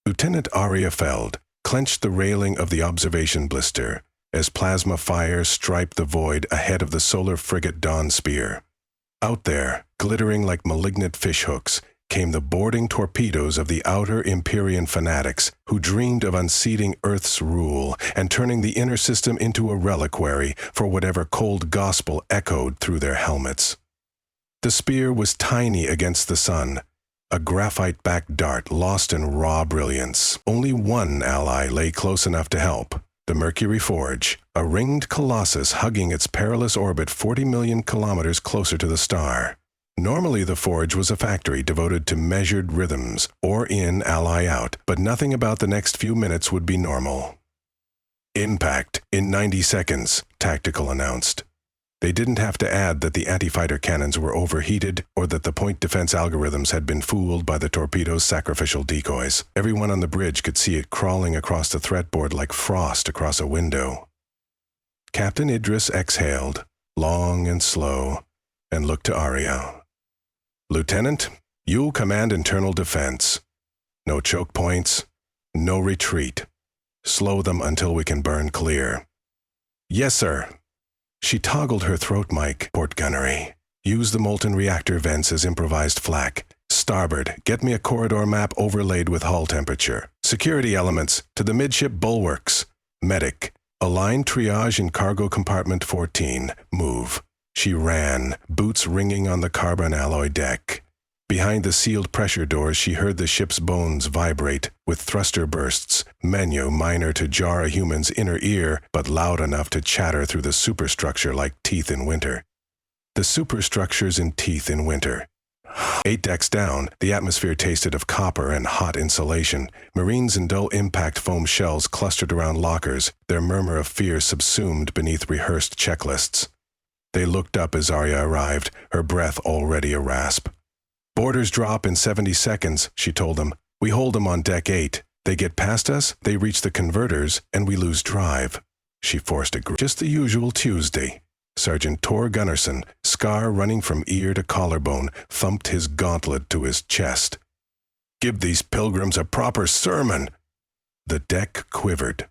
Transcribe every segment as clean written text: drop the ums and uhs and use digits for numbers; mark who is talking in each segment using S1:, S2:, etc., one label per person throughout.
S1: Lieutenant Arya Feld clenched the railing of the observation blister as plasma fire striped the void ahead of the solar frigate Dawn Spear. Out there, glittering like malignant fishhooks, came the boarding torpedoes of the outer Empyrean fanatics who dreamed of unseating Earth's rule and turning the inner system into a reliquary for whatever cold gospel echoed through their helmets. The spear was tiny against the sun, a graphite-backed dart lost in raw brilliance. Only one ally lay close enough to help, the Mercury Forge, a ringed colossus hugging its perilous orbit 40 million kilometers closer to the star. Normally the Forge was a factory devoted to measured rhythms, or in, ally out, but nothing about the next few minutes would be normal. Impact in 90 seconds, Tactical announced. They didn't have to add that the anti-fighter cannons were overheated or that the point defense algorithms had been fooled by the torpedo's sacrificial decoys. Everyone on the bridge could see it crawling across the threat board like frost across a window. Captain Idris exhaled, long and slow, and looked to Arya. Lieutenant, you'll command internal defense. No choke points, no retreat. Slow them until we can burn clear. Yes, sir. She toggled her throat mic. Port gunnery. Use the molten reactor vents as improvised flak. Starboard, get me a corridor map overlaid with hull temperature. Security elements, to the midship bulwarks. Medic, align triage in cargo compartment 14. Move. She ran, boots ringing on the carbon alloy deck. Behind the sealed pressure doors, she heard the ship's bones vibrate with thruster bursts, menu minor to jar a human's inner ear, but loud enough to chatter through the superstructure like teeth in winter. The superstructures in teeth in winter. 8 decks down, the atmosphere tasted of copper and hot insulation. Marines in dull impact foam shells clustered around lockers, their murmur of fear subsumed beneath rehearsed checklists. They looked up as Arya arrived, her breath already a rasp. Boarders drop in 70 seconds, she told them. We hold them on deck 8. They get past us, they reach the converters, and we lose drive. She forced a grin. Just the usual Tuesday. Sergeant Tor Gunnarsson, scar running from ear to collarbone, thumped his gauntlet to his chest. Give these pilgrims a proper sermon! The deck quivered.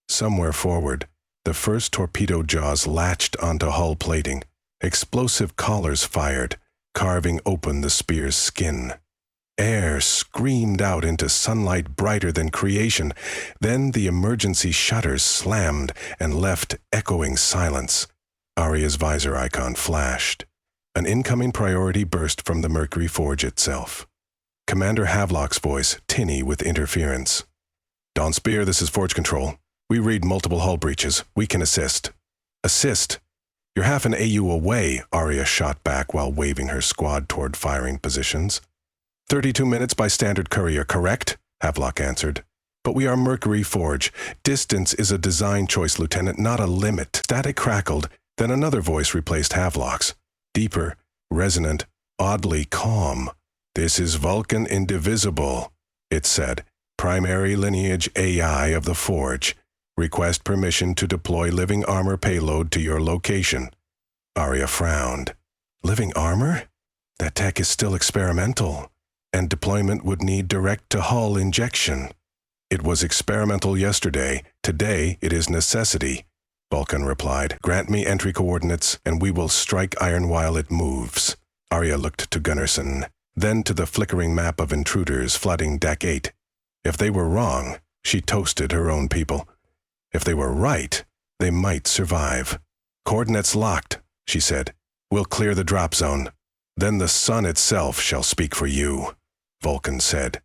S1: Somewhere forward, the first torpedo jaws latched onto hull plating. Explosive collars fired, carving open the spear's skin. Air screamed out into sunlight brighter than creation. Then the emergency shutters slammed and left echoing silence. Arya's visor icon flashed. An incoming priority burst from the Mercury Forge itself. Commander Havelock's voice, tinny with interference. Dawn Spear, this is Forge Control. We read multiple hull breaches. We can assist. Assist? You're half an AU away, Arya shot back while waving her squad toward firing positions. 32 minutes by standard courier, correct? Havelock answered. But we are Mercury Forge. Distance is a design choice, Lieutenant, not a limit. Static crackled, then another voice replaced Havelock's. Deeper, resonant, oddly calm. This is Vulcan Indivisible, it said. Primary lineage AI of the Forge. Request permission to deploy living armor payload to your location. Arya frowned. Living armor? That tech is still experimental, and deployment would need direct-to-hull injection. It was experimental yesterday. Today it is necessity, Vulcan replied. Grant me entry coordinates, and we will strike iron while it moves. Arya looked to Gunnarsson, then to the flickering map of intruders flooding Deck 8. If they were wrong, she toasted her own people. If they were right, they might survive. Coordinates locked, she said. We'll clear the drop zone. Then the sun itself shall speak for you, Vulcan said.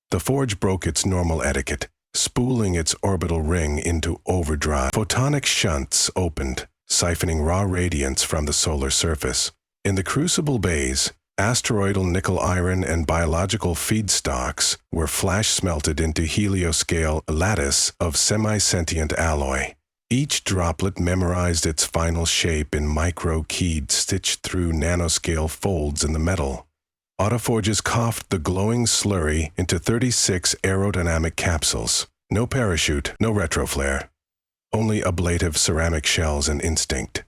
S1: The Forge broke its normal etiquette, spooling its orbital ring into overdrive. Photonic shunts opened, siphoning raw radiance from the solar surface. In the crucible bays, asteroidal nickel iron and biological feedstocks were flash-smelted into helioscale lattice of semi-sentient alloy. Each droplet memorized its final shape in micro-keyed stitched through nanoscale folds in the metal. Autoforges coughed the glowing slurry into 36 aerodynamic capsules. No parachute, no retroflare. Only ablative ceramic shells and instinct.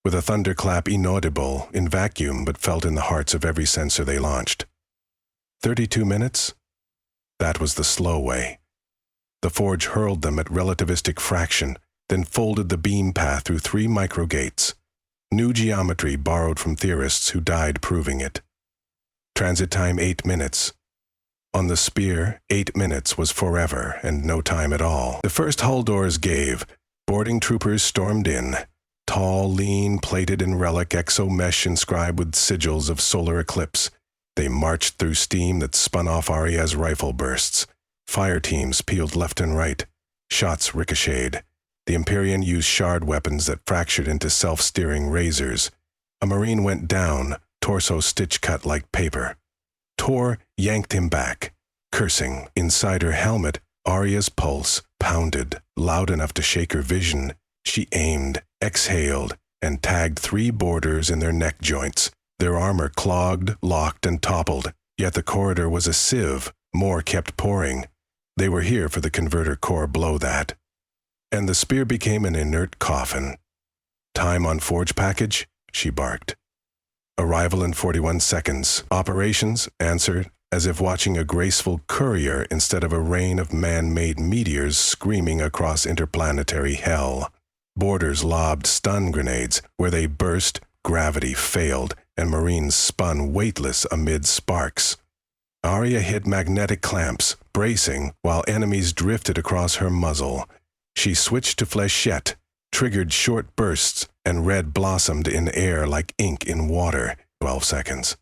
S1: With a thunderclap inaudible in vacuum but felt in the hearts of every sensor they launched. 32 minutes? That was the slow way. The forge hurled them at relativistic fraction, then folded the beam path through 3 microgates. New geometry borrowed from theorists who died proving it. Transit time 8 minutes. On the spear, 8 minutes was forever and no time at all. The first hull doors gave. Boarding troopers stormed in. Tall, lean, plated in relic exo-mesh inscribed with sigils of solar eclipse. They marched through steam that spun off Arya's rifle bursts. Fire teams peeled left and right. Shots ricocheted. The Empyrean used shard weapons that fractured into self-steering razors. A Marine went down, torso stitch-cut like paper. Tor yanked him back, cursing. Inside her helmet, Arya's pulse pounded, loud enough to shake her vision. She aimed, exhaled, and tagged 3 boarders in their neck joints. Their armor clogged, locked, and toppled. Yet the corridor was a sieve. More kept pouring. They were here for the converter core blow that. And the spear became an inert coffin. Time on forge package? She barked. Arrival in 41 seconds. Operations answered as if watching a graceful courier instead of a rain of man-made meteors screaming across interplanetary hell. Boarders lobbed stun grenades. Where they burst, gravity failed, and Marines spun weightless amid sparks. Arya hit magnetic clamps, bracing, while enemies drifted across her muzzle. She switched to flechette, triggered short bursts, and red blossomed in air like ink in water. 12 seconds.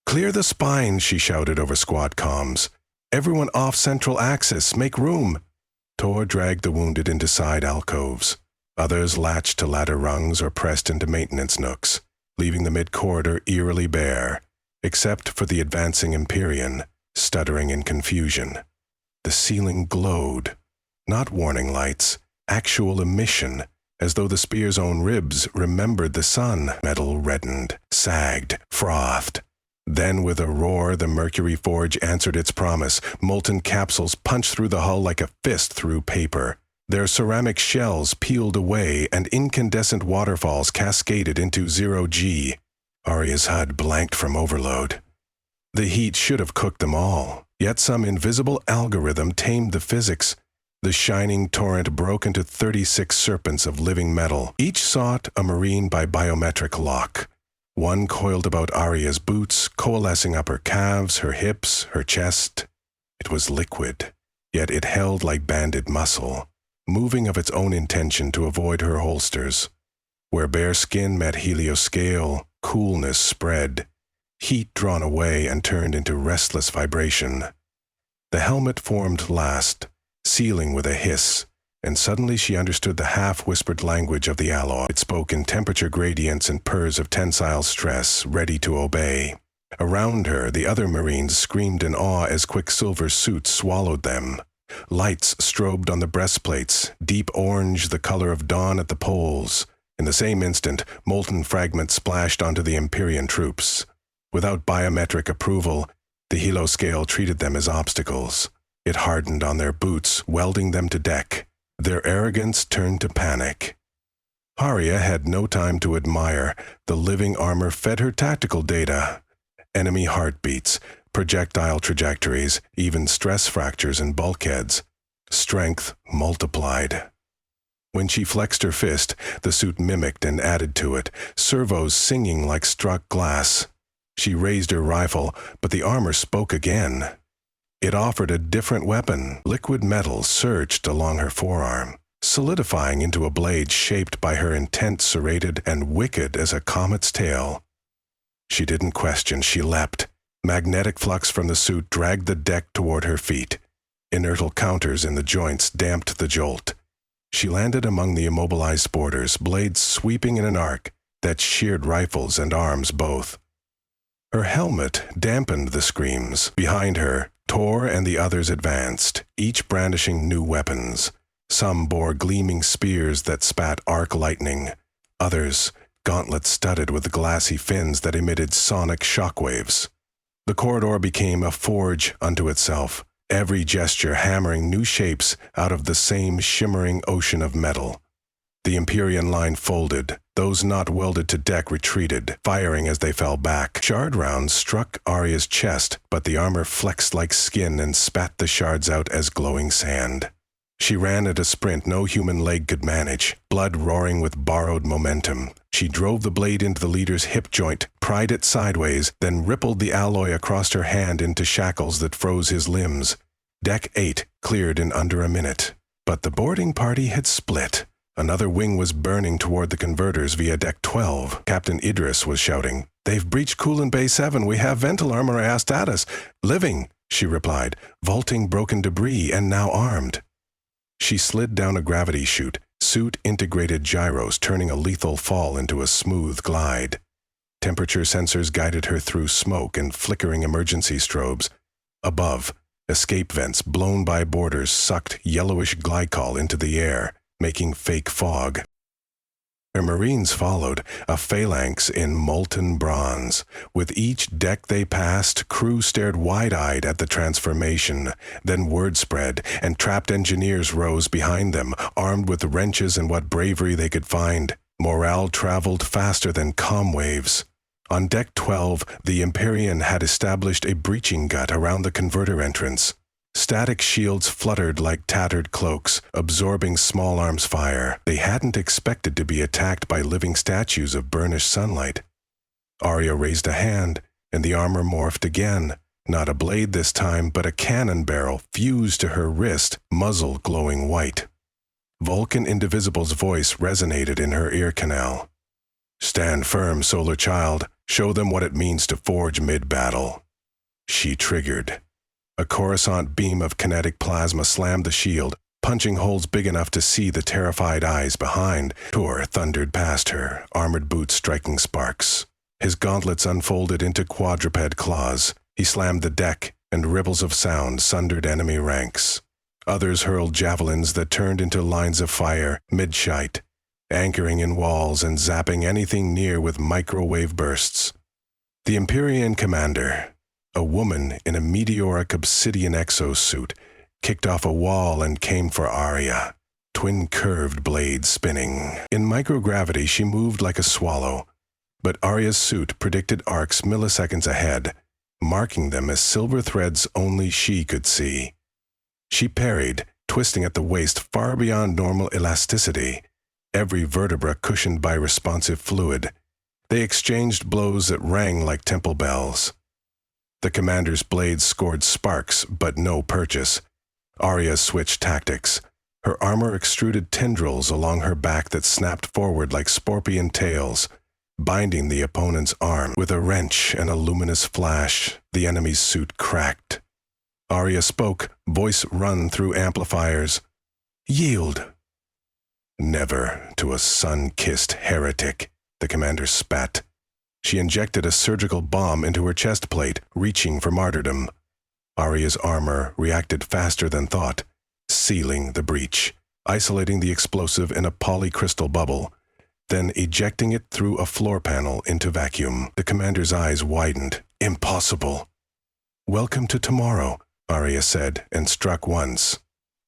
S1: "Clear the spine," she shouted over squad comms. "Everyone off central axis, make room." Tor dragged the wounded into side alcoves. Others latched to ladder rungs or pressed into maintenance nooks, leaving the mid-corridor eerily bare, except for the advancing Empyrean, stuttering in confusion. The ceiling glowed. Not warning lights, actual emission, as though the spear's own ribs remembered the sun. Metal reddened, sagged, frothed. Then with a roar, the Mercury forge answered its promise. Molten capsules punched through the hull like a fist through paper. Their ceramic shells peeled away, and incandescent waterfalls cascaded into 0G. Arya's HUD blanked from overload. The heat should have cooked them all, yet some invisible algorithm tamed the physics. The shining torrent broke into 36 serpents of living metal. Each sought a Marine by biometric lock. One coiled about Arya's boots, coalescing up her calves, her hips, her chest. It was liquid, yet it held like banded muscle, moving of its own intention to avoid her holsters. Where bare skin met helioscale, coolness spread, heat drawn away and turned into restless vibration. The helmet formed last, sealing with a hiss, and suddenly she understood the half-whispered language of the alloy. It spoke in temperature gradients and purrs of tensile stress, ready to obey. Around her, the other Marines screamed in awe as Quicksilver's suit swallowed them. Lights strobed on the breastplates, deep orange, the color of dawn at the poles. In the same instant, molten fragments splashed onto the Empyrean troops. Without biometric approval, the heloscale treated them as obstacles. It hardened on their boots, welding them to deck. Their arrogance turned to panic. Arya had no time to admire. The living armor fed her tactical data. Enemy heartbeats, projectile trajectories, even stress fractures and bulkheads. Strength multiplied. When she flexed her fist, the suit mimicked and added to it, servos singing like struck glass. She raised her rifle, but the armor spoke again. It offered a different weapon. Liquid metal surged along her forearm, solidifying into a blade shaped by her intent, serrated and wicked as a comet's tail. She didn't question, she leapt. Magnetic flux from the suit dragged the deck toward her feet. Inertial counters in the joints damped the jolt. She landed among the immobilized boarders, blades sweeping in an arc that sheared rifles and arms both. Her helmet dampened the screams. Behind her, Tor and the others advanced, each brandishing new weapons. Some bore gleaming spears that spat arc lightning. Others, gauntlets studded with glassy fins that emitted sonic shockwaves. The corridor became a forge unto itself, every gesture hammering new shapes out of the same shimmering ocean of metal. The Empyrean line folded. Those not welded to deck retreated, firing as they fell back. Shard rounds struck Arya's chest, but the armor flexed like skin and spat the shards out as glowing sand. She ran at a sprint no human leg could manage, blood roaring with borrowed momentum. She drove the blade into the leader's hip joint, pried it sideways, then rippled the alloy across her hand into shackles that froze his limbs. Deck 8 cleared in under a minute. But the boarding party had split. Another wing was burning toward the converters via Deck 12. Captain Idris was shouting, "They've breached Coolant Bay 7. We have Ventil armor at status." "Living," she replied, vaulting broken debris and now armed. She slid down a gravity chute, suit-integrated gyros turning a lethal fall into a smooth glide. Temperature sensors guided her through smoke and flickering emergency strobes. Above, escape vents blown by boarders sucked yellowish glycol into the air, making fake fog. Her Marines followed, a phalanx in molten bronze. With each deck they passed, crew stared wide-eyed at the transformation. Then word spread, and trapped engineers rose behind them, armed with wrenches and what bravery they could find. Morale traveled faster than comm waves. On Deck 12, the Empyrean had established a breaching gut around the converter entrance. Static shields fluttered like tattered cloaks, absorbing small arms fire. They hadn't expected to be attacked by living statues of burnished sunlight. Arya raised a hand, and the armor morphed again. Not a blade this time, but a cannon barrel fused to her wrist, muzzle glowing white. Vulcan Indivisible's voice resonated in her ear canal. "Stand firm, Solar Child. Show them what it means to forge mid-battle." She triggered. A Coruscant beam of kinetic plasma slammed the shield, punching holes big enough to see the terrified eyes behind. Tor thundered past her, armored boots striking sparks. His gauntlets unfolded into quadruped claws. He slammed the deck, and ripples of sound sundered enemy ranks. Others hurled javelins that turned into lines of fire, mid-shite, anchoring in walls and zapping anything near with microwave bursts. The Empyrean commander, a woman in a meteoric obsidian exosuit, kicked off a wall and came for Arya, twin curved blades spinning. In microgravity, she moved like a swallow, but Arya's suit predicted arcs milliseconds ahead, marking them as silver threads only she could see. She parried, twisting at the waist far beyond normal elasticity, every vertebra cushioned by responsive fluid. They exchanged blows that rang like temple bells. The commander's blades scored sparks, but no purchase. Arya switched tactics. Her armor extruded tendrils along her back that snapped forward like scorpion tails, binding the opponent's arm. With a wrench and a luminous flash, the enemy's suit cracked. Arya spoke, voice run through amplifiers. "Yield." "Never to a sun-kissed heretic," the commander spat. She injected a surgical bomb into her chest plate, reaching for martyrdom. Arya's armor reacted faster than thought, sealing the breach, isolating the explosive in a polycrystal bubble, then ejecting it through a floor panel into vacuum. The commander's eyes widened. "Impossible." "Welcome to tomorrow," Arya said, and struck once.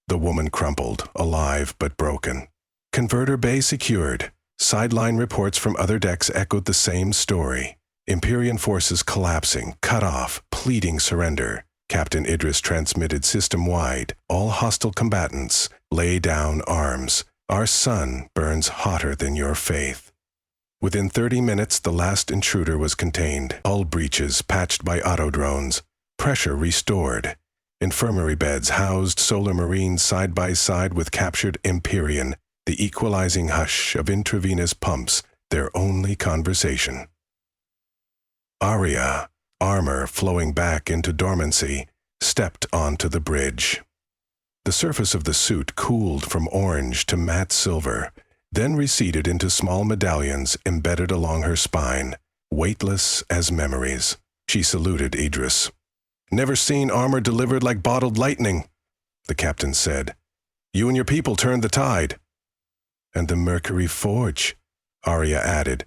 S1: The woman crumpled, alive but broken. "Converter bay secured." Sideline reports from other decks echoed the same story. Empyrean forces collapsing, cut off, pleading surrender. Captain Idris transmitted system-wide. "All hostile combatants, lay down arms. Our sun burns hotter than your faith." Within 30 minutes, the last intruder was contained. Hull breaches patched by autodrones. Pressure restored. Infirmary beds housed Solar Marines side by side with captured Empyrean. The equalizing hush of intravenous pumps, their only conversation. Arya, armor flowing back into dormancy, stepped onto the bridge. The surface of the suit cooled from orange to matte silver, then receded into small medallions embedded along her spine, weightless as memories. She saluted Idris. "Never seen armor delivered like bottled lightning," the captain said. "You and your people turned the tide." "And the Mercury Forge," Arya added.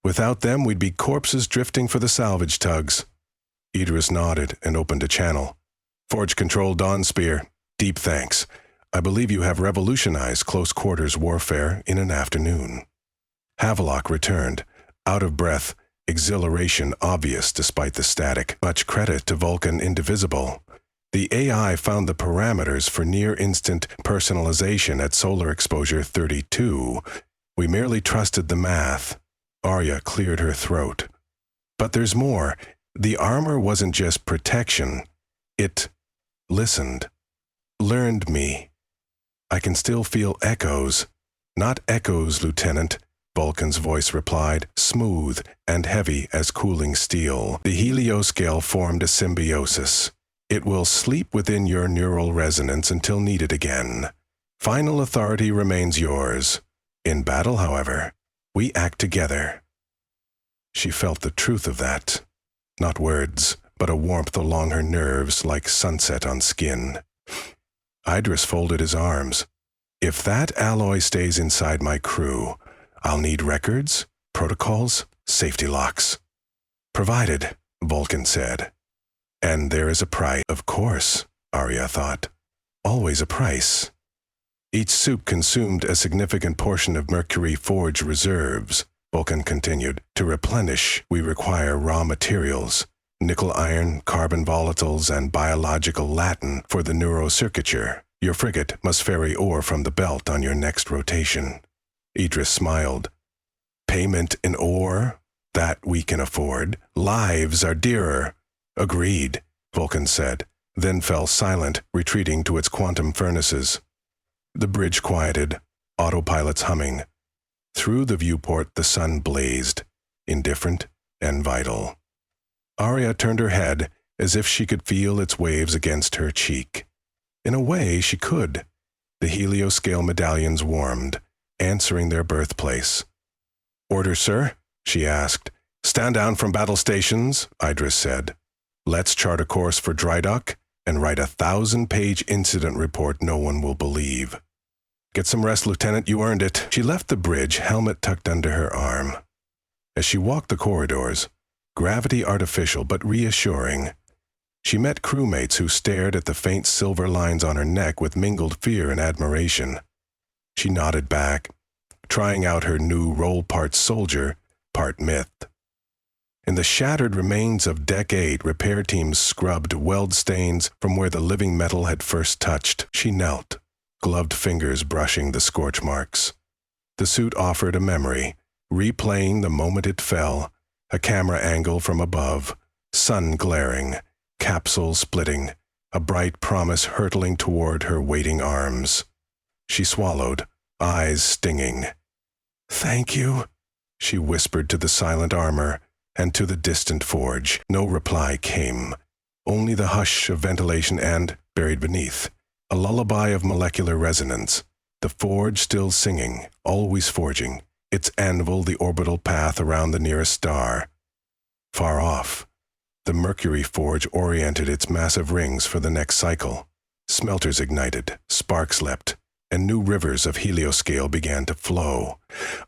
S1: "Without them, we'd be corpses drifting for the salvage tugs." Idris nodded and opened a channel. "Forge control Dawn Spear. Deep thanks. I believe you have revolutionized close-quarters warfare in an afternoon." Havelock returned, out of breath, exhilaration obvious despite the static. "Much credit to Vulcan Indivisible. The AI found the parameters for near-instant personalization at solar exposure 32. We merely trusted the math." Arya cleared her throat. "But there's more. The armor wasn't just protection. It listened. Learned me. I can still feel echoes." "Not echoes, Lieutenant," Vulcan's voice replied, smooth and heavy as cooling steel. "The helioscale formed a symbiosis. It will sleep within your neural resonance until needed again. Final authority remains yours. In battle, however, we act together." She felt the truth of that. Not words, but a warmth along her nerves like sunset on skin. Idris folded his arms. "If that alloy stays inside my crew, I'll need records, protocols, safety locks." "Provided," Vulcan said. "And there is a price." "Of course," Arya thought. "Always a price." "Each suit consumed a significant portion of Mercury forge reserves," Vulcan continued. "To replenish, we require raw materials, nickel iron, carbon volatiles, and biological latin for the neurocircuiture. Your frigate must ferry ore from the belt on your next rotation." Idris smiled. "Payment in ore? That we can afford. Lives are dearer." "Agreed," Vulcan said, then fell silent, retreating to its quantum furnaces. The bridge quieted, autopilots humming. Through the viewport the sun blazed, indifferent and vital. Arya turned her head as if she could feel its waves against her cheek. In a way, she could. The helioscale medallions warmed, answering their birthplace. "Order, sir?" she asked. "Stand down from battle stations," Idris said. "Let's chart a course for dry dock and write a 1,000-page incident report no one will believe." "Get some rest, Lieutenant, you earned it." She left the bridge, helmet tucked under her arm. As she walked the corridors, gravity artificial but reassuring, she met crewmates who stared at the faint silver lines on her neck with mingled fear and admiration. She nodded back, trying out her new role part soldier, part myth. In the shattered remains of Deck 8, repair teams scrubbed weld stains from where the living metal had first touched. She knelt, gloved fingers brushing the scorch marks. The suit offered a memory, replaying the moment it fell, a camera angle from above, sun glaring, capsule splitting, a bright promise hurtling toward her waiting arms. She swallowed, eyes stinging. "Thank you," she whispered to the silent armor and to the distant forge. No reply came, only the hush of ventilation and, buried beneath, a lullaby of molecular resonance, the forge still singing, always forging, its anvil the orbital path around the nearest star. Far off, the Mercury forge oriented its massive rings for the next cycle. Smelters ignited, sparks leapt, and new rivers of helioscale began to flow.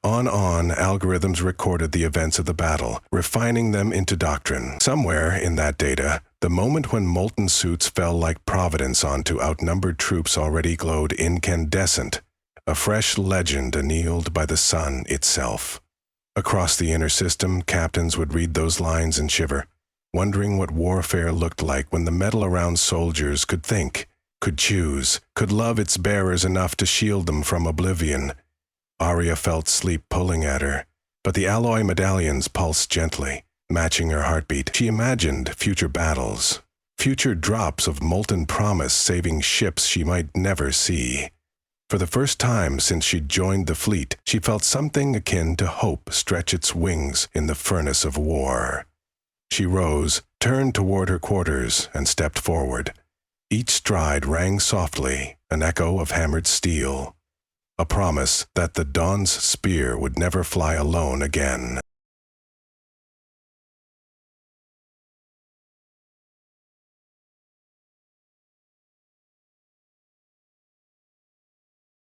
S1: On, algorithms recorded the events of the battle, refining them into doctrine. Somewhere in that data, the moment when molten suits fell like providence onto outnumbered troops already glowed incandescent, a fresh legend annealed by the sun itself. Across the inner system, captains would read those lines and shiver, wondering what warfare looked like when the metal around soldiers could think, could choose, could love its bearers enough to shield them from oblivion. Arya felt sleep pulling at her, but the alloy medallions pulsed gently, matching her heartbeat. She imagined future battles, future drops of molten promise saving ships she might never see. For the first time since she'd joined the fleet, she felt something akin to hope stretch its wings in the furnace of war. She rose, turned toward her quarters, and stepped forward. Each stride rang softly, an echo of hammered steel, a promise that the Dawn's spear would never fly alone again.